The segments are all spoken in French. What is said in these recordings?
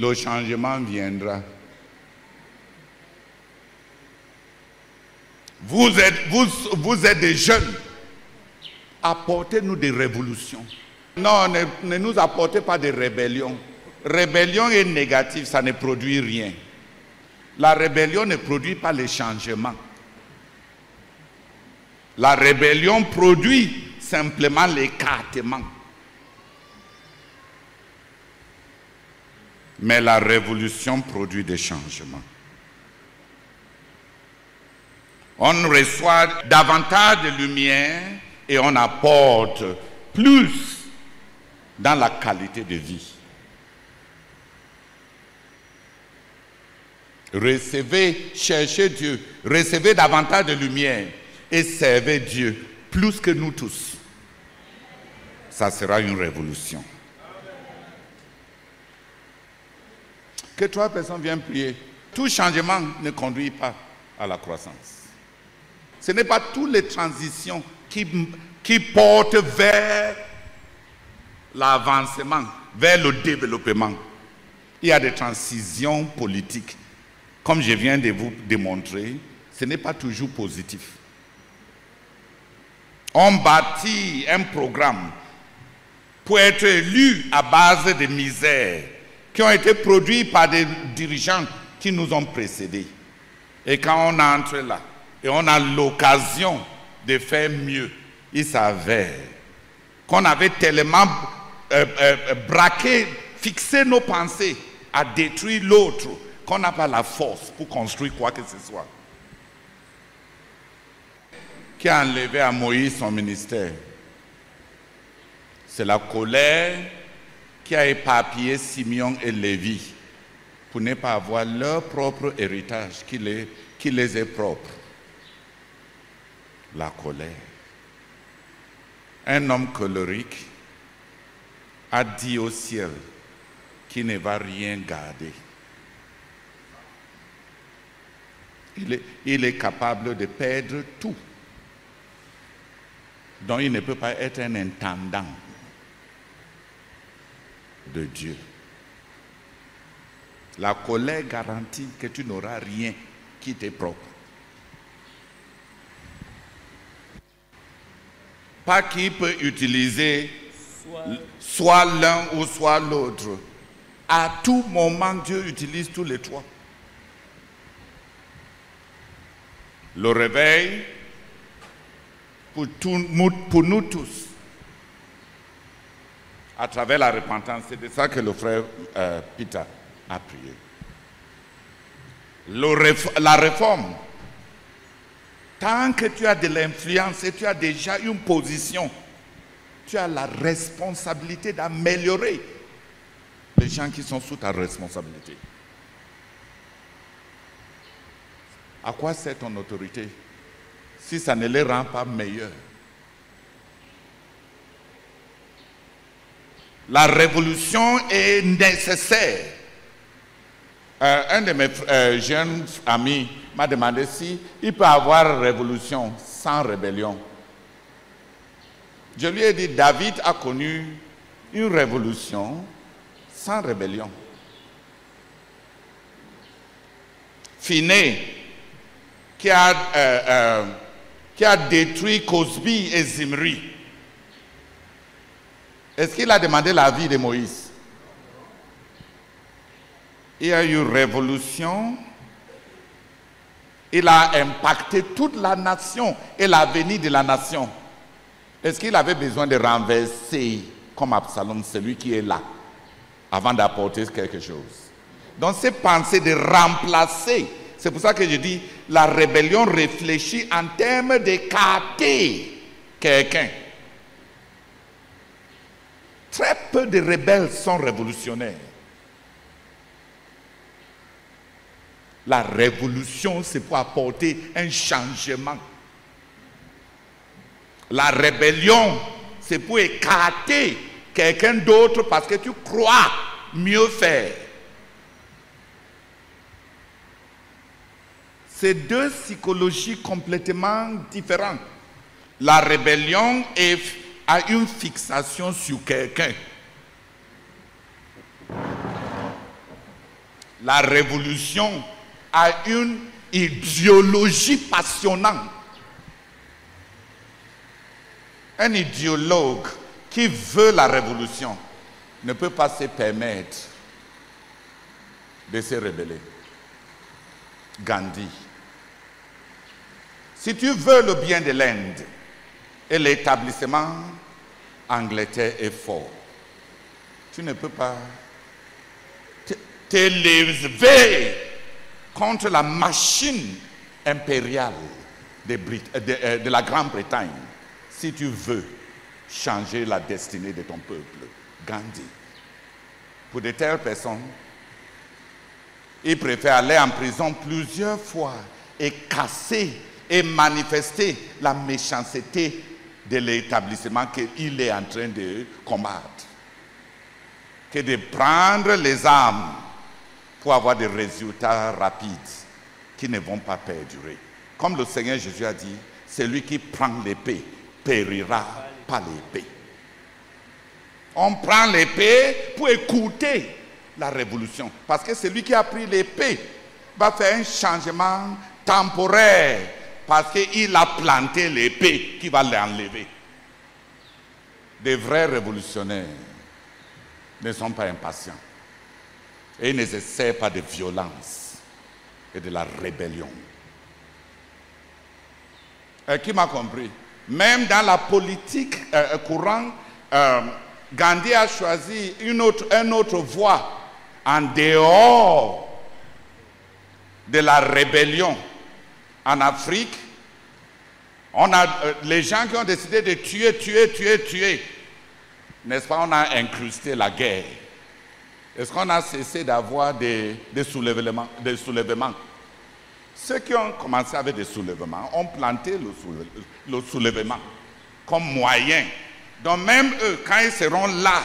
le changement viendra. Vous êtes des jeunes. Apportez-nous des révolutions. Non, ne nous apportez pas de rébellion. Rébellion est négative, ça ne produit rien. La rébellion ne produit pas les changements. La rébellion produit simplement l'écartement. Mais la révolution produit des changements. On reçoit davantage de lumière et on apporte plus dans la qualité de vie. Recevez, cherchez Dieu, recevez davantage de lumière et servez Dieu plus que nous tous. Ça sera une révolution. Que 3 personnes viennent prier. Tout changement ne conduit pas à la croissance. Ce n'est pas toutes les transitions qui portent vers l'avancement, vers le développement. Il y a des transitions politiques. Comme je viens de vous démontrer, ce n'est pas toujours positif. On bâtit un programme pour être élu à base de misères qui ont été produits par des dirigeants qui nous ont précédés. Et quand on entre là, et on a l'occasion de faire mieux, il s'avère qu'on avait tellement braqué, fixé nos pensées à détruire l'autre, qu'on n'a pas la force pour construire quoi que ce soit. Qui a enlevé à Moïse son ministère? C'est la colère qui a éparpillé Simeon et Lévi pour ne pas avoir leur propre héritage qui les est propre. La colère. Un homme colérique a dit au ciel qu'il ne va rien garder. Il est capable de perdre tout. Donc il ne peut pas être un intendant de Dieu. La colère garantit que tu n'auras rien qui t'est propre. Pas qui peut utiliser soit l'un ou soit l'autre. À tout moment, Dieu utilise tous les trois. Le réveil, pour nous tous, à travers la repentance, c'est de ça que le frère Peter a prié. La réforme, tant que tu as de l'influence et tu as déjà une position, tu as la responsabilité d'améliorer les gens qui sont sous ta responsabilité. À quoi sert ton autorité si ça ne les rend pas meilleurs? La révolution est nécessaire. Un de mes jeunes amis m'a demandé si il peut avoir révolution sans rébellion. Je lui ai dit, David a connu une révolution sans rébellion. Finney, qui a détruit Cosbi et Zimri, est-ce qu'il a demandé l'avis de Moïse? Il y a eu révolution. Il a impacté toute la nation et l'avenir de la nation. Est-ce qu'il avait besoin de renverser, comme Absalom, celui qui est là, avant d'apporter quelque chose? Donc ces pensées de remplacer, c'est pour ça que je dis, la rébellion réfléchit en termes d'écarter quelqu'un. Très peu de rebelles sont révolutionnaires. La révolution, c'est pour apporter un changement. La rébellion, c'est pour écarter quelqu'un d'autre parce que tu crois mieux faire. C'est deux psychologies complètement différentes. La rébellion a une fixation sur quelqu'un. La révolution a une idéologie passionnante. Un idéologue qui veut la révolution ne peut pas se permettre de se rebeller. Gandhi. Si tu veux le bien de l'Inde et l'établissement Angleterre est fort, tu ne peux pas t'élever contre la machine impériale de la Grande-Bretagne si tu veux changer la destinée de ton peuple. Gandhi. Pour de telles personnes, il préfère aller en prison plusieurs fois et casser et manifester la méchanceté de l'établissement qu'il est en train de combattre que de prendre les armes pour avoir des résultats rapides qui ne vont pas perdurer. Comme le Seigneur Jésus a dit, celui qui prend l'épée périra par l'épée. On prend l'épée pour écouter la révolution. Parce que celui qui a pris l'épée va faire un changement temporaire. Parce qu'il a planté l'épée qui va l'enlever. Des vrais révolutionnaires ne sont pas impatients. Et ils ne essaient pas de violence et de la rébellion. Qui m'a compris? Même dans la politique courante, Gandhi a choisi une autre voie en dehors de la rébellion. En Afrique, on a les gens qui ont décidé de tuer. N'est-ce pas? On a incrusté la guerre. Est-ce qu'on a cessé d'avoir des soulèvements? Ceux qui ont commencé avec des soulèvements ont planté le soulèvement comme moyen. Donc même eux, quand ils seront là,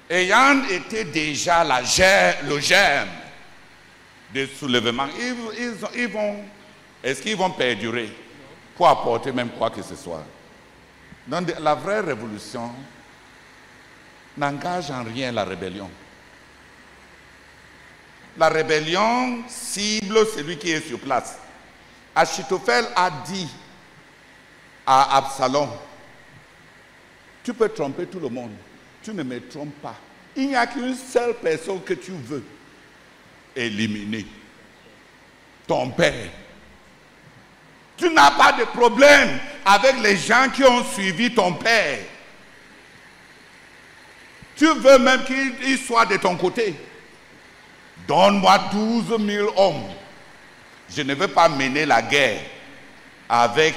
ayant été déjà le germe des soulèvements, ils vont, est-ce qu'ils vont perdurer pour apporter même quoi que ce soit? Donc la vraie révolution n'engage en rien la rébellion. La rébellion cible celui qui est sur place. Achitophel a dit à Absalom, tu peux tromper tout le monde, tu ne me trompes pas. Il n'y a qu'une seule personne que tu veux éliminer, ton père. Tu n'as pas de problème avec les gens qui ont suivi ton père. Tu veux même qu'il soit de ton côté. Donne-moi 12 000 hommes. Je ne veux pas mener la guerre avec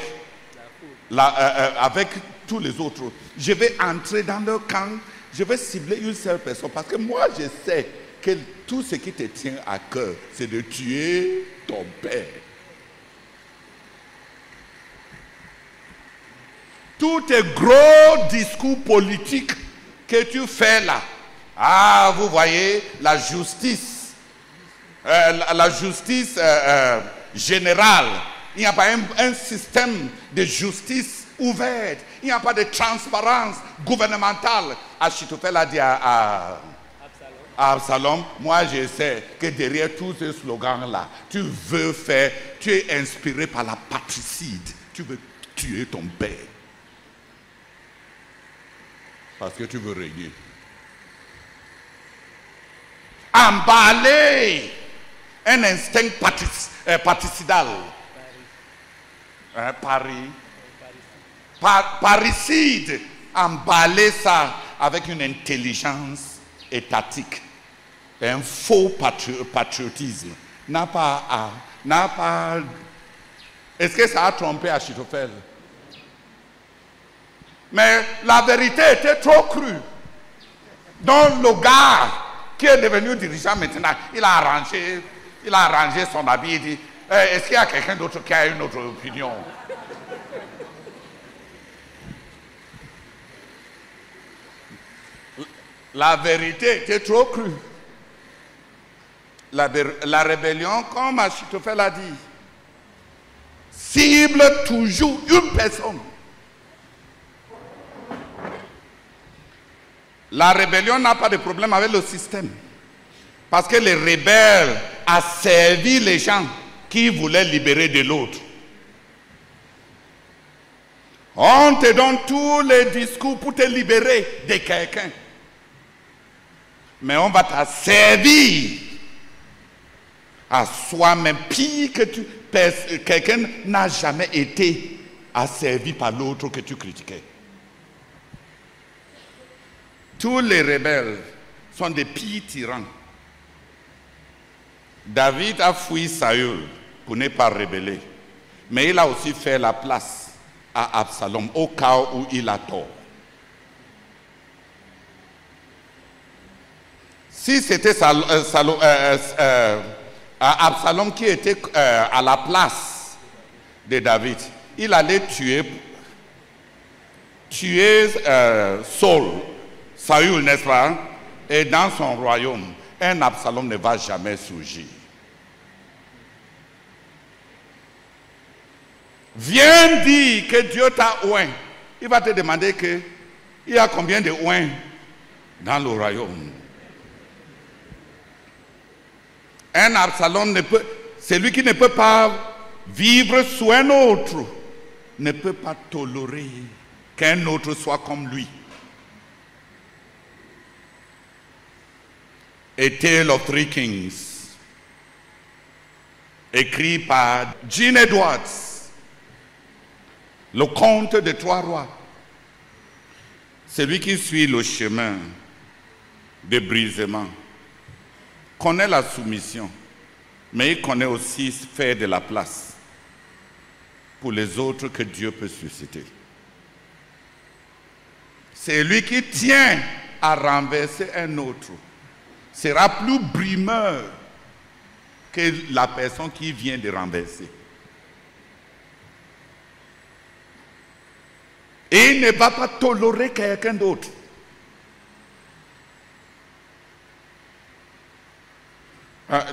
tous les autres. Je vais entrer dans leur camp. Je vais cibler une seule personne. Parce que moi, je sais que tout ce qui te tient à cœur, c'est de tuer ton père. Tous tes gros discours politiques que tu fais là. Ah, vous voyez, la justice générale. Il n'y a pas un système de justice ouverte. Il n'y a pas de transparence gouvernementale. Achitophel a dit à Absalom, moi je sais que derrière tous ces slogans-là, tu es inspiré par la patricide. Tu veux tuer ton père. Parce que tu veux régner. Emballer un instinct patricidal. Parricide. Emballer ça avec une intelligence étatique. Un faux patriotisme. Est-ce que ça a trompé Achitophel? Mais la vérité était trop crue. Donc le gars qui est devenu dirigeant maintenant, il a arrangé son habit. Il dit, est-ce qu'il y a quelqu'un d'autre qui a une autre opinion? La vérité était trop crue. La rébellion, comme Achitophel a dit, cible toujours une personne. La rébellion n'a pas de problème avec le système. Parce que les rebelles ont servi les gens qui voulaient libérer de l'autre. On te donne tous les discours pour te libérer de quelqu'un. Mais on va te servir à soi-même. Pire que quelqu'un n'a jamais été asservi par l'autre que tu critiquais. Tous les rebelles sont des pires tyrans. David a fui Saül pour ne pas rebeller. Mais il a aussi fait la place à Absalom au cas où il a tort. Si c'était Absalom qui était à la place de David, il allait tuer Saül, n'est-ce pas? Et dans son royaume, un Absalom ne va jamais surgir. Viens dire que Dieu t'a oint. Il va te demander que il y a combien de oints dans le royaume. Un Absalom celui qui ne peut pas vivre sous un autre, ne peut pas tolérer qu'un autre soit comme lui. A Tale of Three Kings, écrit par Gene Edwards, le conte de trois rois. Celui qui suit le chemin de brisement connaît la soumission, mais il connaît aussi faire de la place pour les autres que Dieu peut susciter. Celui qui tient à renverser un autre sera plus brimeur que la personne qui vient de renverser. Et il ne va pas tolérer quelqu'un d'autre.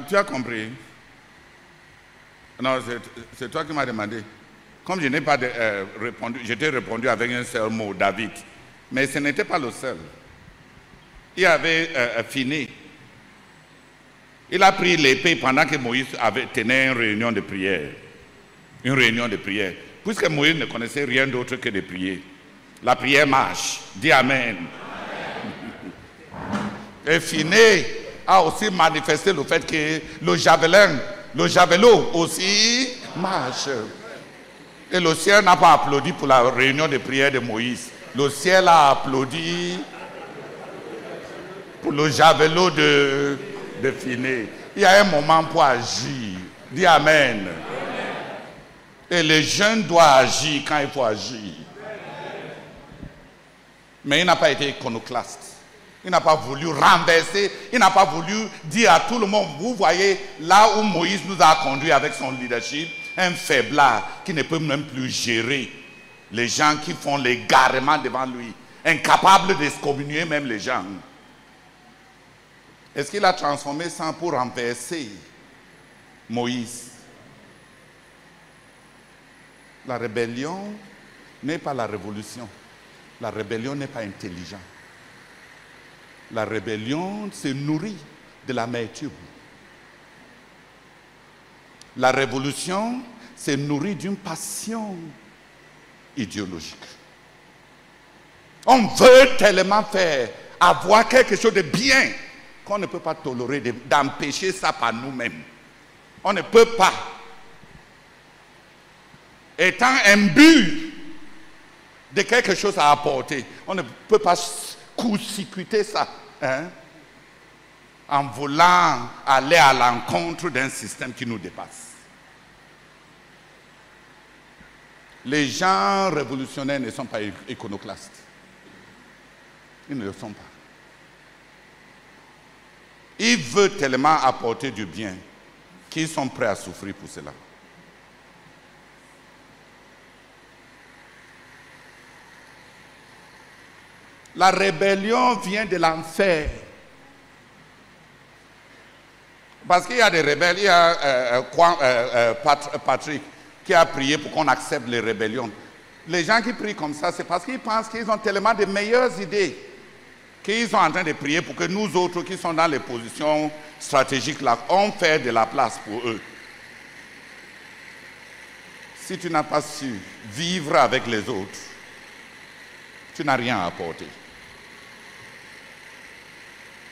Tu as compris? Non, c'est toi qui m'as demandé. Comme je n'ai pas répondu, je t'ai répondu avec un seul mot, David. Mais ce n'était pas le seul. Il avait fini. Il a pris l'épée pendant que Moïse tenait une réunion de prière. Une réunion de prière. Puisque Moïse ne connaissait rien d'autre que de prier. La prière marche. Dis Amen. Et Finé a aussi manifesté le fait que le javelot aussi marche. Et le ciel n'a pas applaudi pour la réunion de prière de Moïse. Le ciel a applaudi pour le javelot de Finé. Il y a un moment pour agir. Dis Amen. Et les jeunes doivent agir quand il faut agir. Mais il n'a pas été iconoclaste. Il n'a pas voulu renverser. Il n'a pas voulu dire à tout le monde, vous voyez, là où Moïse nous a conduits avec son leadership, un faiblard qui ne peut même plus gérer les gens qui font l'égarement devant lui, incapable d'excommunier même les gens. Est-ce qu'il a transformé ça pour renverser Moïse? La rébellion n'est pas la révolution. La rébellion n'est pas intelligente. La rébellion se nourrit de l'amertume. La révolution se nourrit d'une passion idéologique. On veut tellement avoir quelque chose de bien qu'on ne peut pas tolérer d'empêcher ça par nous-mêmes. On ne peut pas. Étant imbu de quelque chose à apporter, on ne peut pas court-circuiter ça, hein, en voulant aller à l'encontre d'un système qui nous dépasse. Les gens révolutionnaires ne sont pas iconoclastes. Ils ne le sont pas. Ils veulent tellement apporter du bien qu'ils sont prêts à souffrir pour cela. La rébellion vient de l'enfer. Parce qu'il y a des rebelles, il y a Patrick qui a prié pour qu'on accepte les rébellions. Les gens qui prient comme ça, c'est parce qu'ils pensent qu'ils ont tellement de meilleures idées qu'ils sont en train de prier pour que nous autres qui sont dans les positions stratégiques là, on fait de la place pour eux. Si tu n'as pas su vivre avec les autres, tu n'as rien à apporter.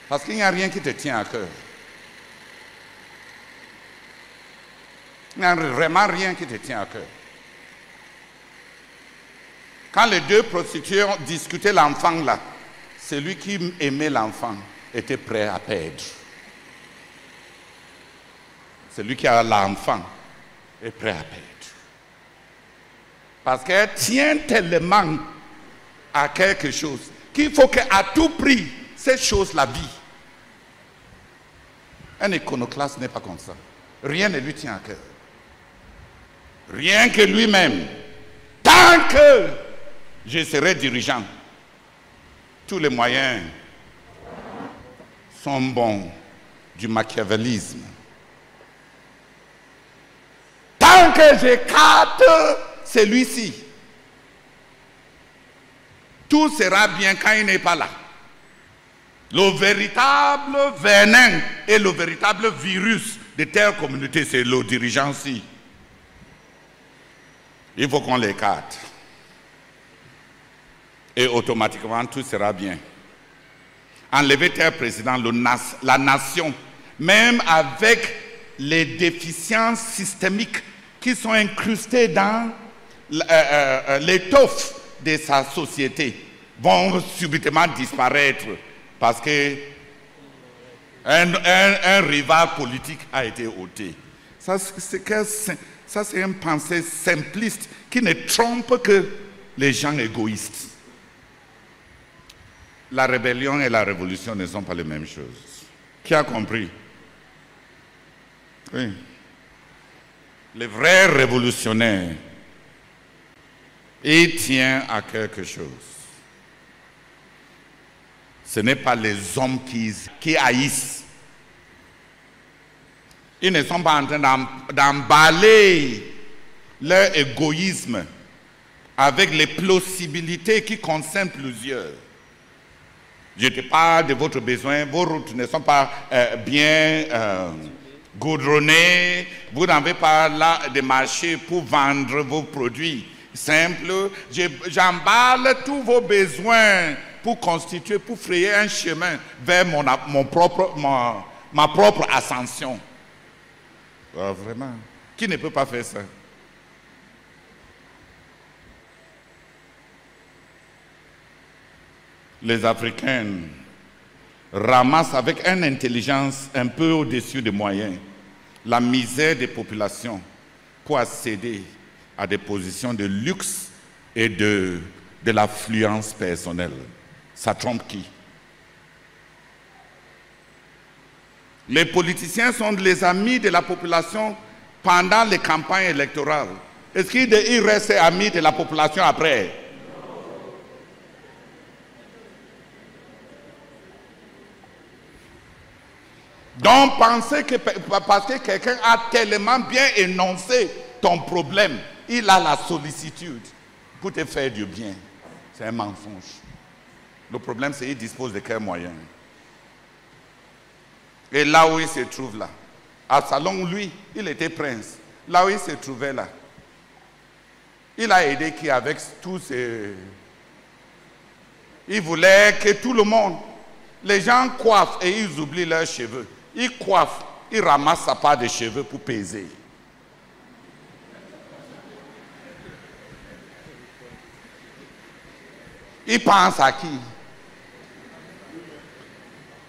Parce qu'il n'y a rien qui te tient à cœur. Il n'y a vraiment rien qui te tient à cœur. Quand les deux prostituées ont discuté l'enfant là, celui qui aimait l'enfant était prêt à perdre. Celui qui a l'enfant est prêt à perdre. Parce qu'elle tient tellement à quelque chose qu'il faut qu'à tout prix, cette chose la vit. Un iconoclaste n'est pas comme ça. Rien ne lui tient à cœur. Rien que lui-même. Tant que je serai dirigeant, tous les moyens sont bons du machiavélisme. Tant que j'écarte celui-ci, tout sera bien quand il n'est pas là. Le véritable venin et le véritable virus de telle communauté, c'est le dirigeant-ci. Il faut qu'on l'écarte. Et automatiquement, tout sera bien. Enlever tel président, la nation, même avec les déficiences systémiques qui sont incrustées dans l'étoffe de sa société, vont subitement disparaître parce que un rival politique a été ôté. Ça, c'est une pensée simpliste qui ne trompe que les gens égoïstes. La rébellion et la révolution ne sont pas les mêmes choses. Qui a compris? Oui. Les vrais révolutionnaires, ils tiennent à quelque chose. Ce n'est pas les hommes qui haïssent. Ils ne sont pas en train d'emballer leur égoïsme avec les possibilités qui concernent plusieurs. Je te parle de votre besoin, vos routes ne sont pas bien goudronnées, vous n'avez pas là de marché pour vendre vos produits simples. J'emballe tous vos besoins pour constituer, pour frayer un chemin vers ma propre ascension. Vraiment, qui ne peut pas faire ça? Les Africains ramassent avec une intelligence un peu au-dessus des moyens la misère des populations pour accéder à des positions de luxe et de l'affluence personnelle. Ça trompe qui? Les politiciens sont les amis de la population pendant les campagnes électorales. Est-ce qu'ils restent amis de la population après? Donc, pensez que parce que quelqu'un a tellement bien énoncé ton problème, il a la sollicitude pour te faire du bien. C'est un mensonge. Le problème, c'est qu'il dispose de quels moyens. Et là où il se trouve là, à Salon, lui, il était prince. Là où il se trouvait là, il a aidé qui avec tous ces... Il voulait que tout le monde, les gens coiffent et ils oublient leurs cheveux. Ils coiffent, ils ramassent sa part de cheveux pour peser. Il pense à qui?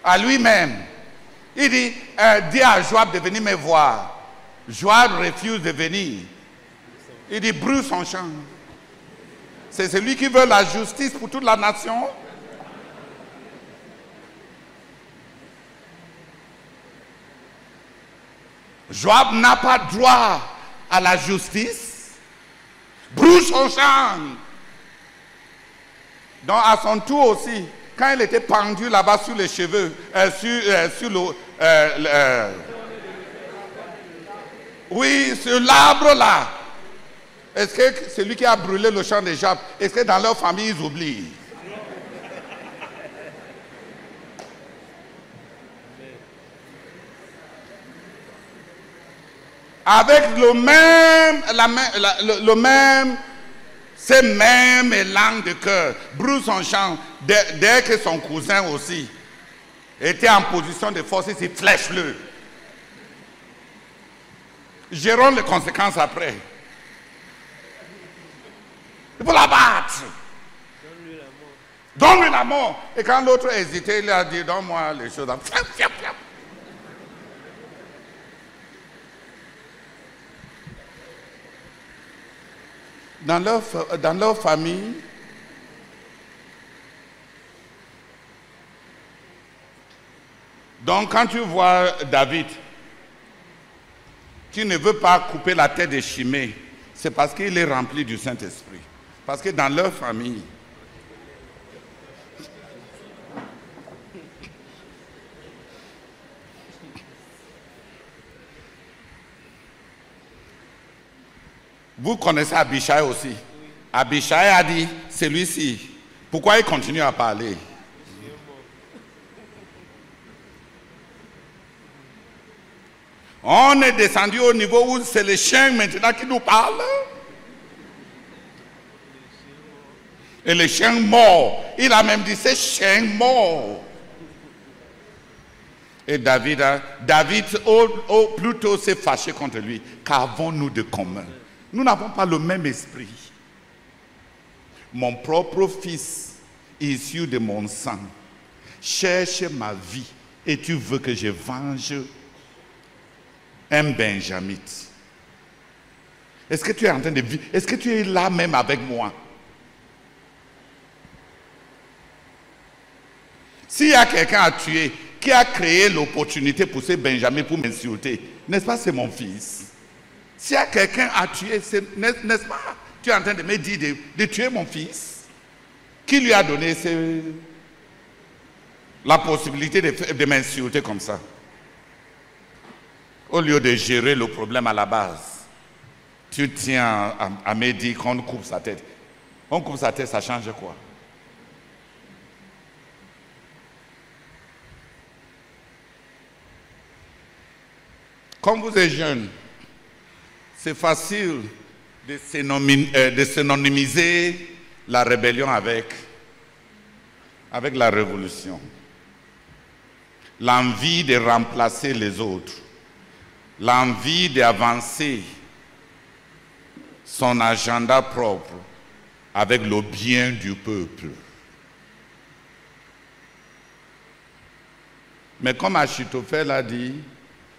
À lui-même. Il dit, dis à Joab de venir me voir. Joab refuse de venir. Il dit, brûle son champ. C'est celui qui veut la justice pour toute la nation. Joab n'a pas droit à la justice. Brûle son champ. Donc à son tour aussi, quand il était pendu là-bas sur les cheveux, oui, sur l'arbre là, est-ce que celui qui a brûlé le champ de Joab, est-ce que dans leur famille ils oublient? avec ces mêmes élans de cœur, brûle son champ, dès que son cousin aussi était en position de force, il flèche-le. Gérons les conséquences après. Il faut l'abattre. Donne-lui la mort. Et quand l'autre hésitait, il a dit, donne-moi les choses. Dans leur famille, donc quand tu vois David, qui ne veut pas couper la tête de Chimée, c'est parce qu'il est rempli du Saint-Esprit. Parce que dans leur famille, vous connaissez Abishai aussi. Oui. Abishai a dit, celui-ci, pourquoi il continue à parler? On est descendu au niveau où c'est le chien maintenant qui nous parle. Et le chien mort. Il a même dit, c'est chien mort. Et David plutôt s'est fâché contre lui. Qu'avons-nous de commun? Nous n'avons pas le même esprit. Mon propre fils, issu de mon sang, cherche ma vie et tu veux que je venge un benjamite. Est-ce que tu es en train de vivre? Est-ce que tu es là même avec moi? S'il y a quelqu'un à tuer qui a créé l'opportunité pour ce benjamin pour m'insulter, n'est-ce pas, c'est mon fils? S'il y a quelqu'un à tuer, n'est-ce pas, tu es en train de me dire de tuer mon fils? Qui lui a donné la possibilité de m'insulter comme ça? Au lieu de gérer le problème à la base, tu tiens à me dire qu'on coupe sa tête. On coupe sa tête, ça change quoi? Comme vous êtes jeune, c'est facile de synonymiser la rébellion avec la révolution. L'envie de remplacer les autres. L'envie d'avancer son agenda propre avec le bien du peuple. Mais comme Achitophel a dit,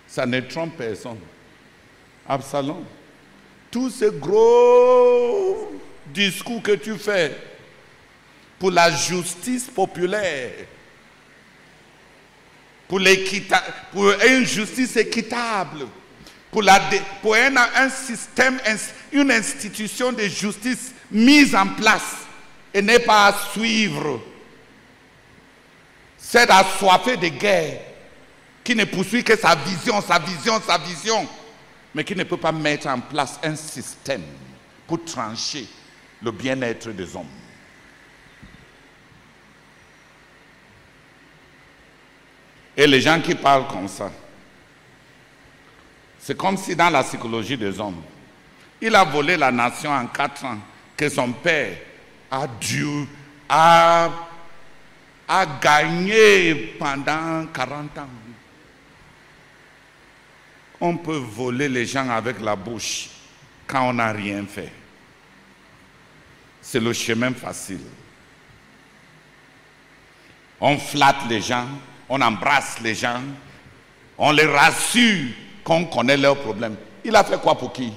ça ne trompe personne. Absalom, tous ces gros discours que tu fais pour la justice populaire, pour une justice équitable, pour un système, une institution de justice mise en place et n'est pas à suivre. C'est assoiffé de guerre qui ne poursuit que sa vision, mais qui ne peut pas mettre en place un système pour trancher le bien-être des hommes. Et les gens qui parlent comme ça, c'est comme si dans la psychologie des hommes, il a volé la nation en 4 ans, que son père a gagné pendant 40 ans. On peut voler les gens avec la bouche quand on n'a rien fait. C'est le chemin facile. On flatte les gens, on embrasse les gens, on les rassure qu'on connaît leurs problèmes. Il a fait quoi pour qui?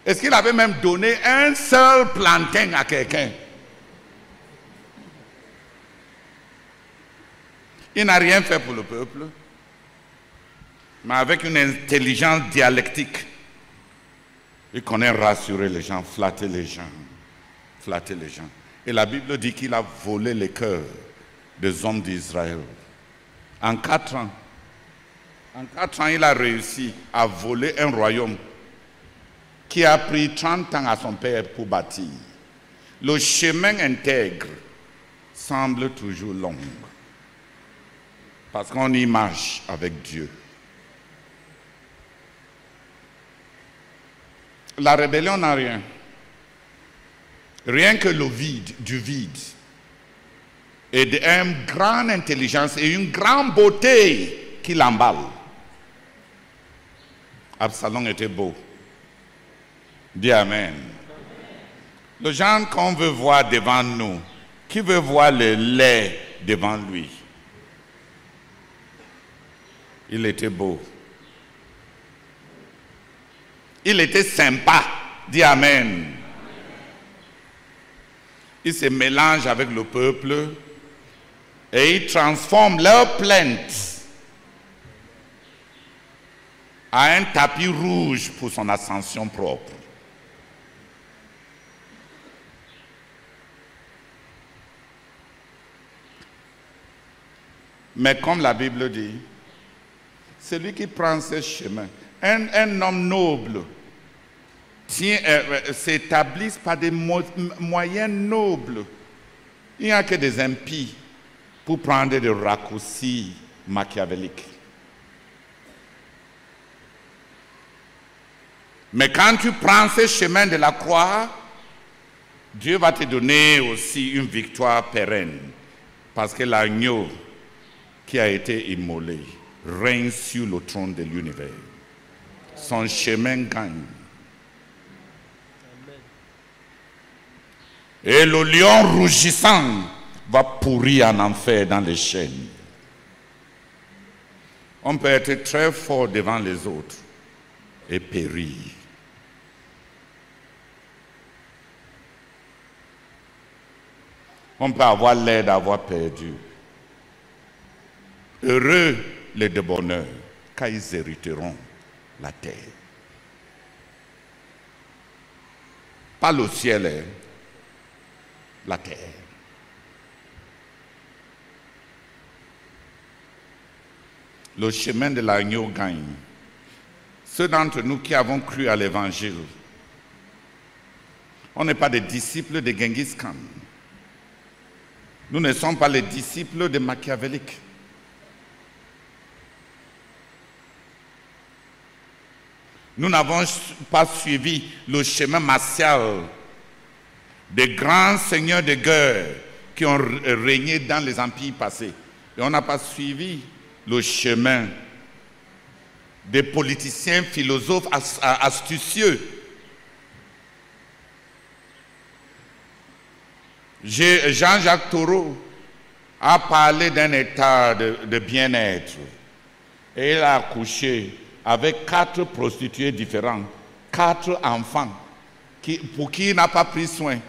Est-ce qu'il avait même donné un seul plantain à quelqu'un? Il n'a rien fait pour le peuple. Mais avec une intelligence dialectique, il connaît rassurer les gens, flatter les gens, flatter les gens. Et la Bible dit qu'il a volé les cœurs des hommes d'Israël. En 4 ans, il a réussi à voler un royaume qui a pris 30 ans à son père pour bâtir. Le chemin intègre semble toujours long, parce qu'on y marche avec Dieu. La rébellion n'a rien. Rien que le vide, du vide. Et d'une grande intelligence et une grande beauté qui l'emballe. Absalom était beau. Dis Amen. Le genre qu'on veut voir devant nous, qui veut voir le lait devant lui? Il était beau. Il était sympa. Dis Amen. Il se mélange avec le peuple et il transforme leurs plaintes en un tapis rouge pour son ascension propre. Mais comme la Bible dit, celui qui prend ce chemin, un homme noble, s'établissent par des moyens nobles. Il n'y a que des impies pour prendre des raccourcis machiavéliques. Mais quand tu prends ce chemin de la croix, Dieu va te donner aussi une victoire pérenne. Parce que l'agneau qui a été immolé règne sur le trône de l'univers. Son chemin gagne. Et le lion rougissant va pourrir en enfer dans les chaînes. On peut être très fort devant les autres et périr. On peut avoir l'air d'avoir perdu. Heureux les débonneurs, car ils hériteront la terre. Pas le ciel, hein, la terre. Le chemin de l'agneau gagne. Ceux d'entre nous qui avons cru à l'évangile, on n'est pas des disciples de Genghis Khan. Nous ne sommes pas les disciples de Machiavélique. Nous n'avons pas suivi le chemin martial des grands seigneurs de guerre qui ont régné dans les empires passés. Et on n'a pas suivi le chemin des politiciens philosophes astucieux. Jean-Jacques Thoreau a parlé d'un état de bien-être et il a accouché avec 4 prostituées différentes, 4 enfants pour qui il n'a pas pris soin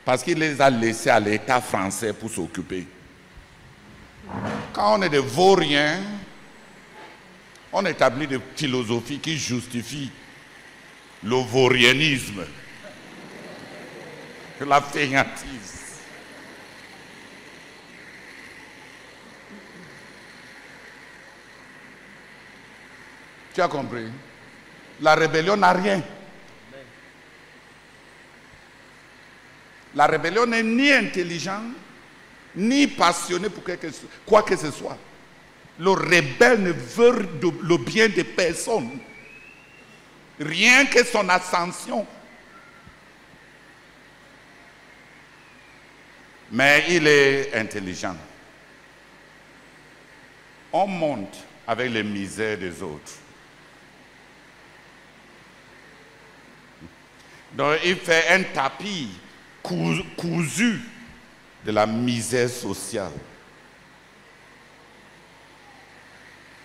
parce qu'il les a laissés à l'État français pour s'occuper. Quand on est des vauriens, on établit des philosophies qui justifient le vaurianisme, la fainéantise. Tu as compris? La rébellion n'a rien. La rébellion n'est ni intelligente, ni passionnée pour quoi que ce soit. Le rebelle ne veut le bien de personne. Rien que son ascension. Mais il est intelligent. On monte avec les misères des autres. Donc il fait un tapis cousu de la misère sociale.